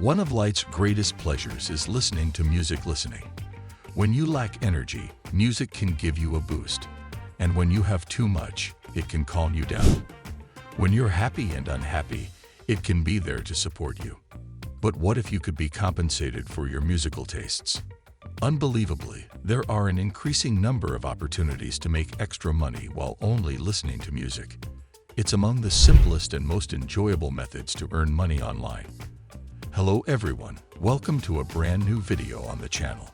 One of life's greatest pleasures is listening to music listening. When you lack energy, music can give you a boost. And when you have too much, it can calm you down. When you're happy and unhappy, it can be there to support you. But what if you could be compensated for your musical tastes? Unbelievably, there are an increasing number of opportunities to make extra money while only listening to music. It's among the simplest and most enjoyable methods to earn money online. Hello everyone, welcome to a brand new video on the channel.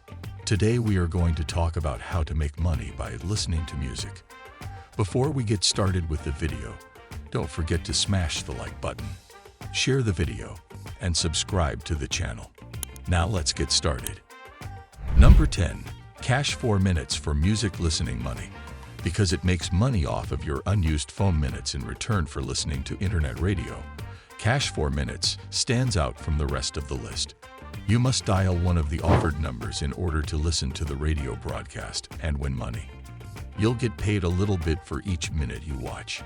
Today we are going to talk about how to make money by listening to music. Before we get started with the video, don't forget to smash the like button, share the video, and subscribe to the channel. Now let's get started. Number 10. Cash 4 minutes for music listening money. Because it makes money off of your unused phone minutes in return for listening to internet radio, Cash 4 minutes stands out from the rest of the list. You must dial one of the offered numbers in order to listen to the radio broadcast and win money. You'll get paid a little bit for each minute you watch.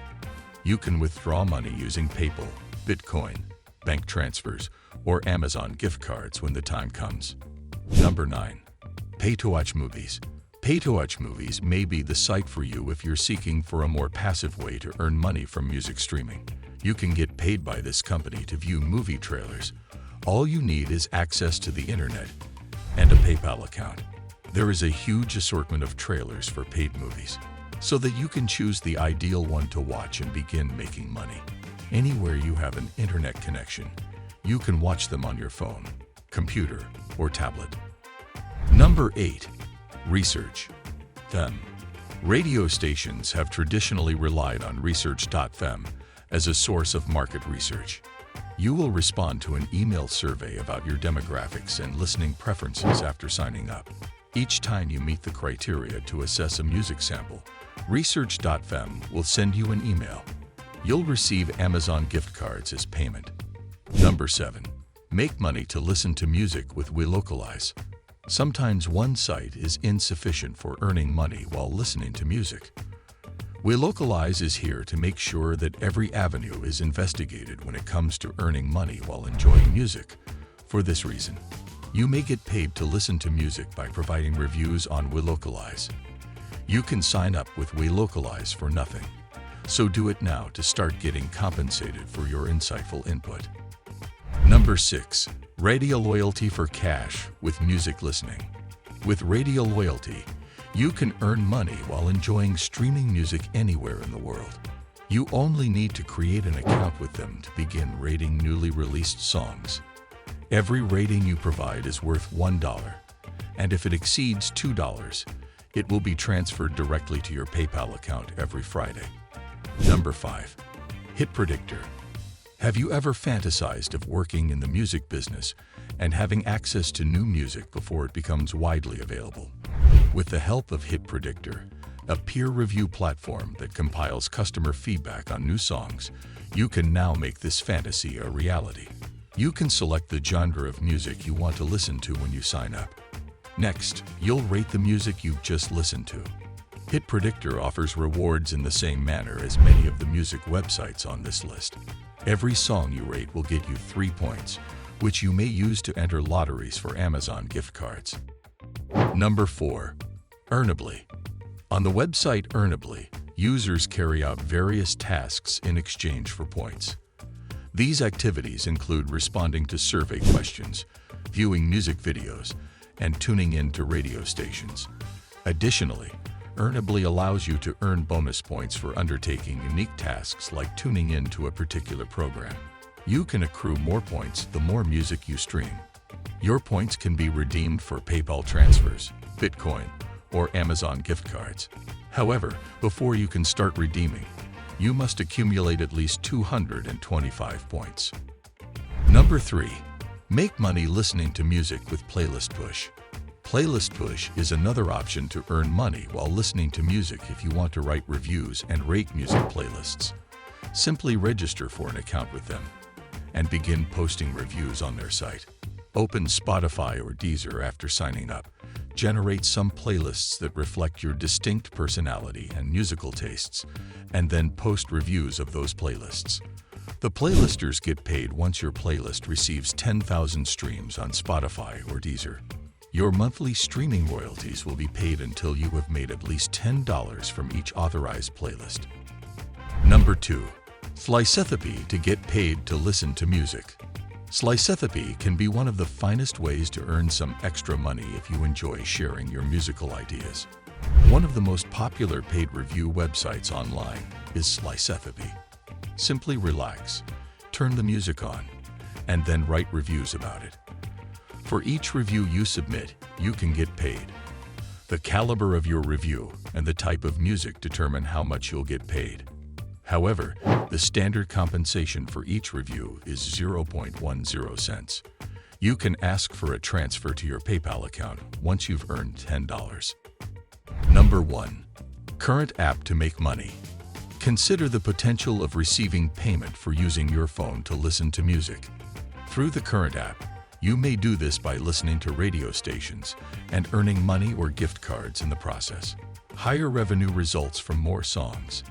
You can withdraw money using PayPal, Bitcoin, bank transfers, or Amazon gift cards when the time comes. Number 9. Pay to watch movies. Pay to watch movies may be the site for you if you're seeking for a more passive way to earn money from music streaming. You can get paid by this company to view movie trailers. All you need is access to the internet and a PayPal account. There is a huge assortment of trailers for paid movies, so that you can choose the ideal one to watch and begin making money. Anywhere you have an internet connection, you can watch them on your phone, computer, or tablet. Number 8. Research. FM. Radio stations have traditionally relied on research.fm as a source of market research. You will respond to an email survey about your demographics and listening preferences after signing up. Each time you meet the criteria to assess a music sample, research.fm will send you an email. You'll receive Amazon gift cards as payment. Number 7. Make money to listen to music with WeLocalize. Sometimes one site is insufficient for earning money while listening to music. WeLocalize is here to make sure that every avenue is investigated when it comes to earning money while enjoying music. For this reason, you may get paid to listen to music by providing reviews on WeLocalize. You can sign up with WeLocalize for nothing. So do it now to start getting compensated for your insightful input. Number 6. Radio loyalty for cash with music listening. With radio loyalty, you can earn money while enjoying streaming music anywhere in the world. You only need to create an account with them to begin rating newly released songs. Every rating you provide is worth $1, and if it exceeds $2, it will be transferred directly to your PayPal account every Friday. Number 5. Hit Predictor. Have you ever fantasized of working in the music business and having access to new music before it becomes widely available? With the help of Hit Predictor, a peer review platform that compiles customer feedback on new songs, you can now make this fantasy a reality. You can select the genre of music you want to listen to when you sign up. Next, you'll rate the music you've just listened to. Hit Predictor offers rewards in the same manner as many of the music websites on this list. Every song you rate will get you 3 points, which you may use to enter lotteries for Amazon gift cards. Number 4. Earnably. On the website Earnably, users carry out various tasks in exchange for points. These activities include responding to survey questions, viewing music videos, and tuning in to radio stations. Additionally, Earnably allows you to earn bonus points for undertaking unique tasks like tuning in to a particular program. You can accrue more points the more music you stream. Your points can be redeemed for PayPal transfers, Bitcoin, or Amazon gift cards. However, before you can start redeeming, you must accumulate at least 225 points. Number 3. Make money listening to music with Playlist Push. Playlist Push is another option to earn money while listening to music if you want to write reviews and rate music playlists. Simply register for an account with them and begin posting reviews on their site. Open Spotify or Deezer after signing up. Generate some playlists that reflect your distinct personality and musical tastes, and then post reviews of those playlists. The playlisters get paid once your playlist receives 10,000 streams on Spotify or Deezer. Your monthly streaming royalties will be paid until you have made at least $10 from each authorized playlist. Number 2. Slicethapy to get paid to listen to music. Slicethapy can be one of the finest ways to earn some extra money if you enjoy sharing your musical ideas. One of the most popular paid review websites online is Slicethapy. Simply relax, turn the music on, and then write reviews about it. For each review you submit, you can get paid. The caliber of your review and the type of music determine how much you'll get paid. However, the standard compensation for each review is 0.10 cents. You can ask for a transfer to your PayPal account once you've earned $10. Number 1. Current app to make money. Consider the potential of receiving payment for using your phone to listen to music. Through the Current app, you may do this by listening to radio stations and earning money or gift cards in the process. Higher revenue results from more songs.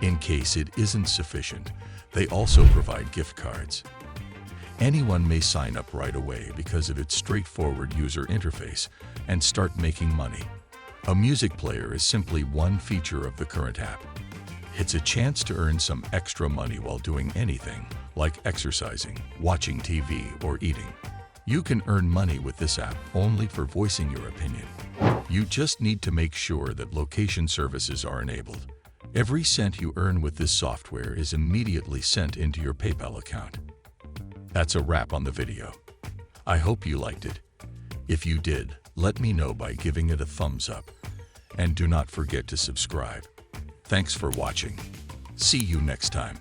In case it isn't sufficient, they also provide gift cards. Anyone may sign up right away because of its straightforward user interface and start making money. A music player is simply one feature of the Current app. It's a chance to earn some extra money while doing anything, like exercising, watching TV, or eating. You can earn money with this app only for voicing your opinion. You just need to make sure that location services are enabled. Every cent you earn with this software is immediately sent into your PayPal account. That's a wrap on the video. I hope you liked it. If you did, let me know by giving it a thumbs up. And do not forget to subscribe. Thanks for watching. See you next time.